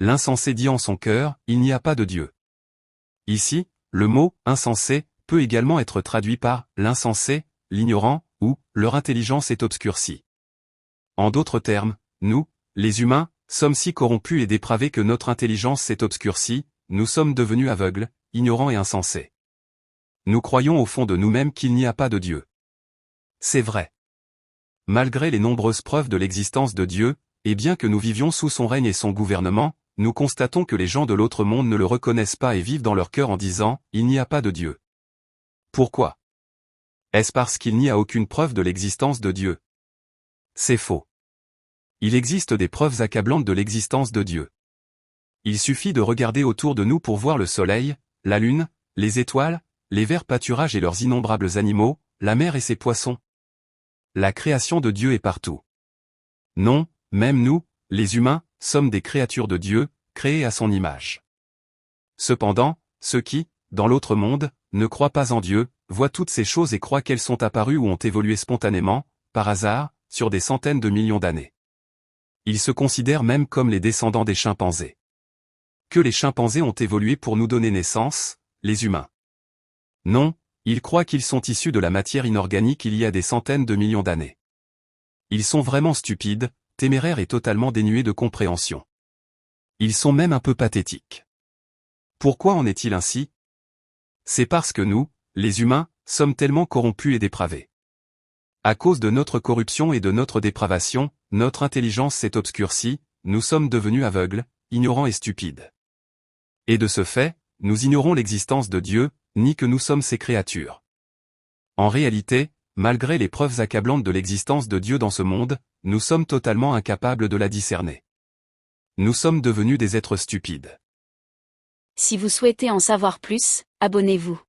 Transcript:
L'insensé dit en son cœur, il n'y a pas de Dieu. Ici, le mot « insensé » peut également être traduit par « l'insensé », « l'ignorant » ou « leur intelligence est obscurcie ». En d'autres termes, nous, les humains, sommes si corrompus et dépravés que notre intelligence s'est obscurcie, nous sommes devenus aveugles, ignorants et insensés. Nous croyons au fond de nous-mêmes qu'il n'y a pas de Dieu. C'est vrai. Malgré les nombreuses preuves de l'existence de Dieu, et bien que nous vivions sous son règne et son gouvernement, nous constatons que les gens de l'autre monde ne le reconnaissent pas et vivent dans leur cœur en disant « il n'y a pas de Dieu ». Pourquoi? Est-ce parce qu'il n'y a aucune preuve de l'existence de Dieu? C'est faux. Il existe des preuves accablantes de l'existence de Dieu. Il suffit de regarder autour de nous pour voir le soleil, la lune, les étoiles, les verts pâturages et leurs innombrables animaux, la mer et ses poissons. La création de Dieu est partout. Non, même nous, les humains, sommes des créatures de Dieu, créées à son image. Cependant, ceux qui, dans l'autre monde, ne croient pas en Dieu, voient toutes ces choses et croient qu'elles sont apparues ou ont évolué spontanément, par hasard, sur des centaines de millions d'années. Ils se considèrent même comme les descendants des chimpanzés. Que les chimpanzés ont évolué pour nous donner naissance, les humains. Non, ils croient qu'ils sont issus de la matière inorganique il y a des centaines de millions d'années. Ils sont vraiment stupides, téméraires et totalement dénués de compréhension. Ils sont même un peu pathétiques. Pourquoi en est-il ainsi? C'est parce que nous, les humains, sommes tellement corrompus et dépravés. À cause de notre corruption et de notre dépravation, notre intelligence s'est obscurcie, nous sommes devenus aveugles, ignorants et stupides. Et de ce fait, nous ignorons l'existence de Dieu, ni que nous sommes ses créatures. En réalité, malgré les preuves accablantes de l'existence de Dieu dans ce monde, nous sommes totalement incapables de la discerner. Nous sommes devenus des êtres stupides. Si vous souhaitez en savoir plus, abonnez-vous.